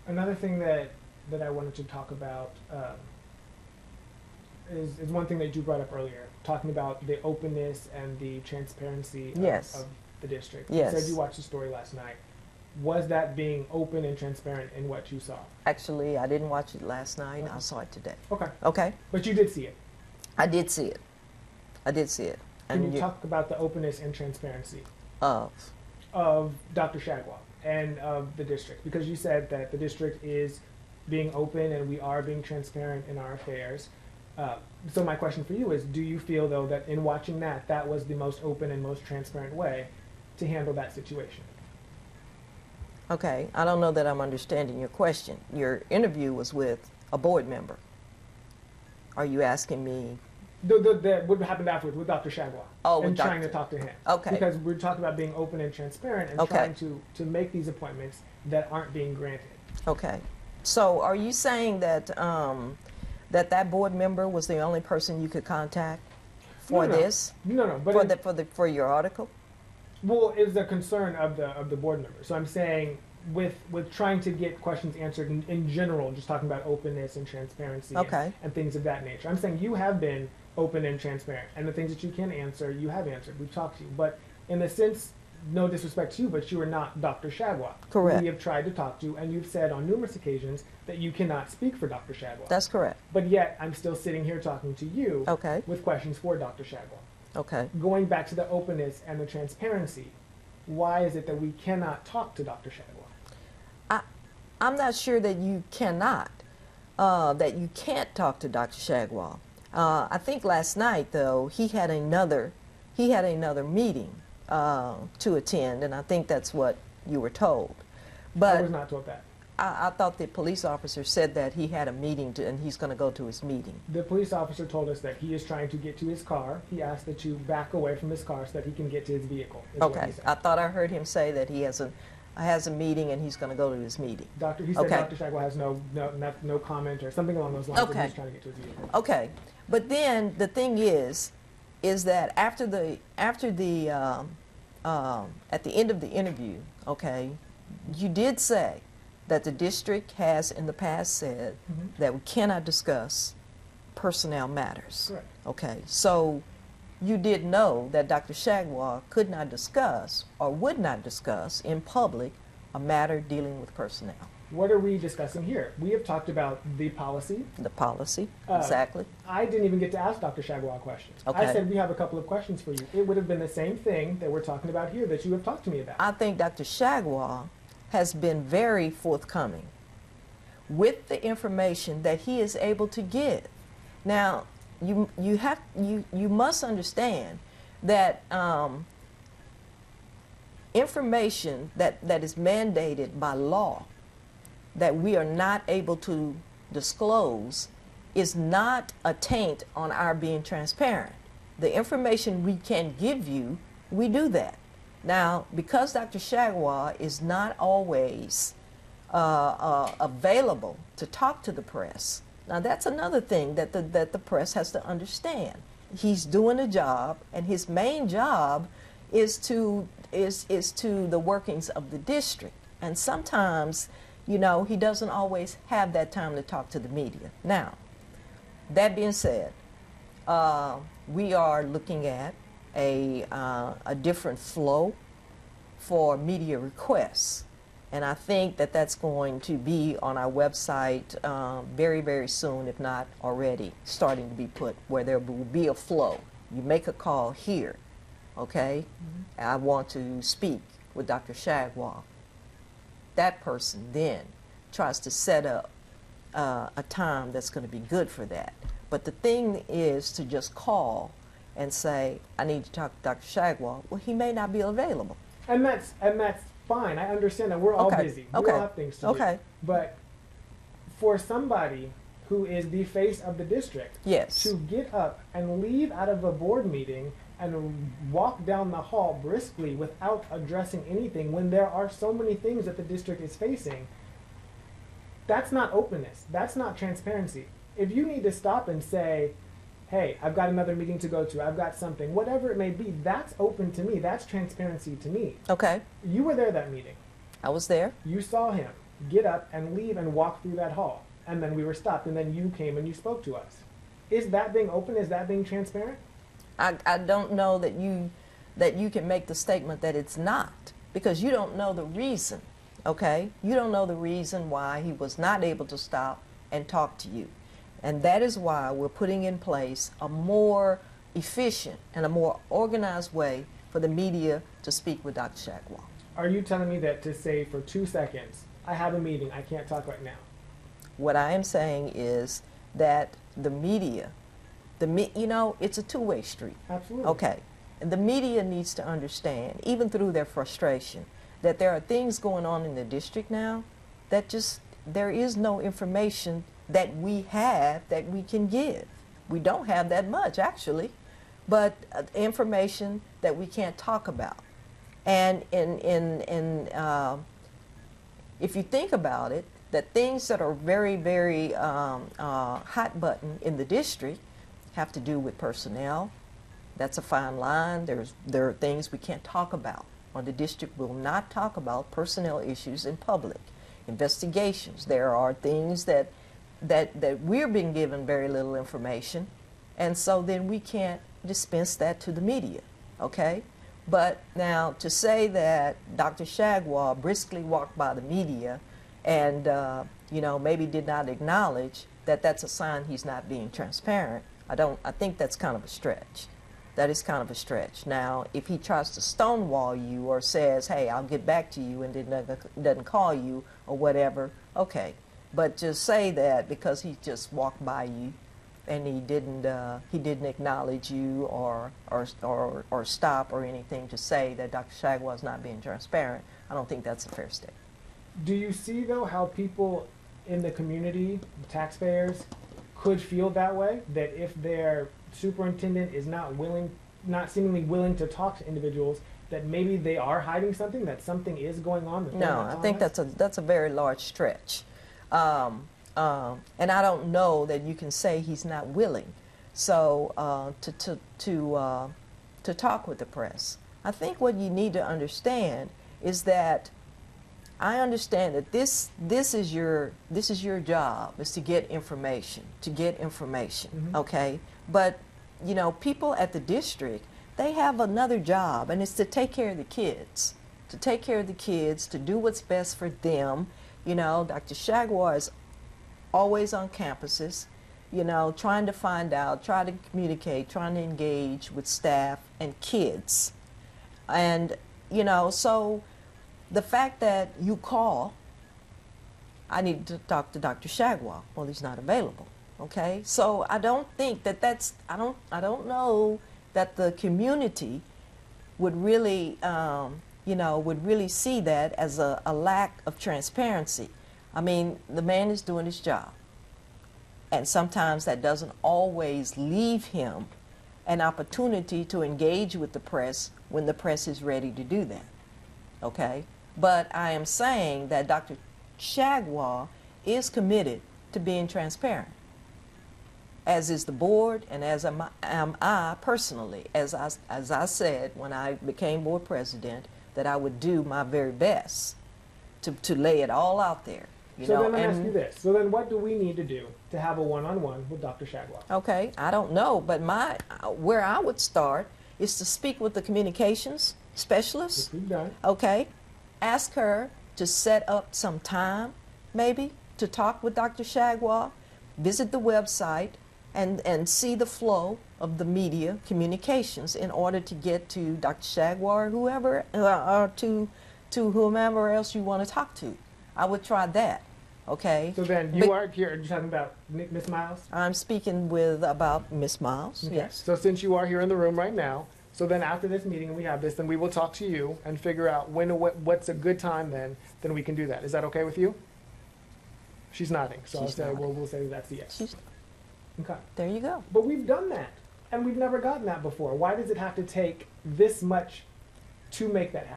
Another thing that I wanted to talk about is one thing that you brought up earlier, talking about the openness and the transparency Yes. of the district. Yes. You said you watched the story last night. Was that being open and transparent in what you saw? Actually, I didn't watch it last night. Okay. I saw it today. Okay. Okay? But you did see it. I did see it. I did see it. Can you talk about the openness and transparency of Dr. Shagwal and of the district? Because you said that the district is being open and we are being transparent in our affairs. So my question for you is, do you feel, though, that in watching that, that was the most open and most transparent way to handle that situation? Okay, I don't know that I'm understanding your question. Your interview was with a board member. Are you asking me? What happened afterwards with Dr. Shagwal? Oh, and trying to talk to him. Okay. Because we're talking about being open and transparent and trying to make these appointments that aren't being granted. Okay. So are you saying that that board member was the only person you could contact for this? No. But for your article? Well, it was a concern of the board member. So I'm saying with trying to get questions answered in general, just talking about openness and transparency and things of that nature. I'm saying you have been open and transparent, and the things that you can answer, you have answered. We've talked to you. But in the sense, no disrespect to you, but you are not Dr. Shagwal. Correct. We have tried to talk to you, and you've said on numerous occasions that you cannot speak for Dr. Shagwal. That's correct. But yet, I'm still sitting here talking to you with questions for Dr. Shagwal. Okay. Going back to the openness and the transparency, why is it that we cannot talk to Dr. Shagwal? I'm not sure that you cannot, that you can't talk to Dr. Shagwal. I think last night, though, he had another meeting to attend, and I think that's what you were told. But I was not told that. I thought the police officer said that he had a meeting and he's going to go to his meeting. The police officer told us that he is trying to get to his car. He asked that you back away from his car so that he can get to his vehicle. Okay. I thought I heard him say that he has a meeting and he's going to go to his meeting. He said Dr. Shagwal has no comment or something along those lines. Okay. He's trying to get to his vehicle. Okay. But then the thing is that at the end of the interview, okay, you did say that the district has in the past said that we cannot discuss personnel matters. Correct. Okay, so you did know that Dr. Shagwal could not discuss or would not discuss in public a matter dealing with personnel. What are we discussing here? We have talked about the policy. The policy, exactly. I didn't even get to ask Dr. Shagwal questions. Okay. I said we have a couple of questions for you. It would have been the same thing that we're talking about here that you have talked to me about. I think Dr. Shagwal has been very forthcoming with the information that he is able to give. Now, you must understand that information that is mandated by law that we are not able to disclose is not a taint on our being transparent. The information we can give you, we do that. Now, because Dr. Shagwal is not always available to talk to the press, now that's another thing that the press has to understand. He's doing a job, and his main job is to the workings of the district. And sometimes, you know, he doesn't always have that time to talk to the media. Now, that being said, we are looking at a different flow for media requests. And I think that that's going to be on our website very, very soon, if not already starting to be put, where there will be a flow. You make a call here, okay? I want to speak with Dr. Shagwal. That person then tries to set up a time that's going to be good for that. But the thing is to just call and say, I need to talk to Dr. Shagwal. Well, he may not be available. And that's fine. I understand that we're all busy. We all have things to do. But for somebody who is the face of the district to get up and leave out of a board meeting and walk down the hall briskly without addressing anything when there are so many things that the district is facing, that's not openness. That's not transparency. If you need to stop and say, hey, I've got another meeting to go to, I've got something, whatever it may be, that's open to me. That's transparency to me. Okay. You were there that meeting. I was there. You saw him. get up and leave and walk through that hall. And then we were stopped, and then you came and you spoke to us. Is that being open? Is that being transparent? I don't know that you can make the statement that it's not, because you don't know the reason, okay? You don't know the reason why he was not able to stop and talk to you. And that is why we're putting in place a more efficient and a more organized way for the media to speak with Dr. Shagwal. Are you telling me that to say for 2 seconds, I have a meeting, I can't talk right now? What I am saying is that the media, you know, it's a two-way street. Absolutely. Okay. And the media needs to understand, even through their frustration, that there are things going on in the district now that just, there is no information that we have that we can give. We don't have that much, actually, but information that we can't talk about. And if you think about it, that things that are very, very hot button in the district have to do with personnel. That's a fine line. There are things we can't talk about, or the district will not talk about personnel issues in public. Investigations. There are things that we're being given very little information, and so then we can't dispense that to the media, okay? But now to say that Dr. Shagwal briskly walked by the media and you know, maybe did not acknowledge that that's a sign he's not being transparent, I think that's kind of a stretch. That is kind of a stretch. Now, if he tries to stonewall you or says, hey, I'll get back to you, and then doesn't call you or whatever, okay. But just say that because he just walked by you and he didn't acknowledge you or stop or anything to say that Dr. Shagwal is not being transparent, I don't think that's a fair statement. Do you see, though, how people in the community, the taxpayers, could feel that way? That if their superintendent is not seemingly willing to talk to individuals, that maybe they are hiding something, that something is going on? No, I think that's a very large stretch. And I don't know that you can say he's not willing. So to talk with the press, I think what you need to understand is that I understand that this is your job, is to get information, Mm-hmm. okay? But you know, people at the district, they have another job, and it's to take care of the kids, to do what's best for them. You know, Dr. Shagwal is always on campuses, you know, trying to find out, trying to communicate, trying to engage with staff and kids. And, you know, so the fact that you call, I need to talk to Dr. Shagwal, well, he's not available, okay? So I don't think that I don't know that the community would really, you know, would really see that as a lack of transparency. I mean, the man is doing his job. And sometimes that doesn't always leave him an opportunity to engage with the press when the press is ready to do that, okay? But I am saying that Dr. Shagwal is committed to being transparent, as is the board and as am I personally. As I said when I became board president, that I would do my very best to lay it all out there. You know, then let me ask you this. So then what do we need to do to have a one-on-one with Dr. Shagwal? Okay, I don't know, but where I would start is to speak with the communications specialist. Which we've done. Okay, ask her to set up some time, maybe, to talk with Dr. Shagwal, visit the website, and see the flow of the media communications in order to get to Dr. Shagwal or whoever, or to whomever else you want to talk to. I would try that, okay? So then you are here, are you talking about Miss Miles? I'm speaking about Miss Miles, Okay. yes. So since you are here in the room right now, so then after this meeting and we have this, then we will talk to you and figure out what's a good time then we can do that. Is that okay with you? She's nodding, so we'll say that's a yes. Okay. There you go. But we've done that, and we've never gotten that before. Why does it have to take this much to make that happen?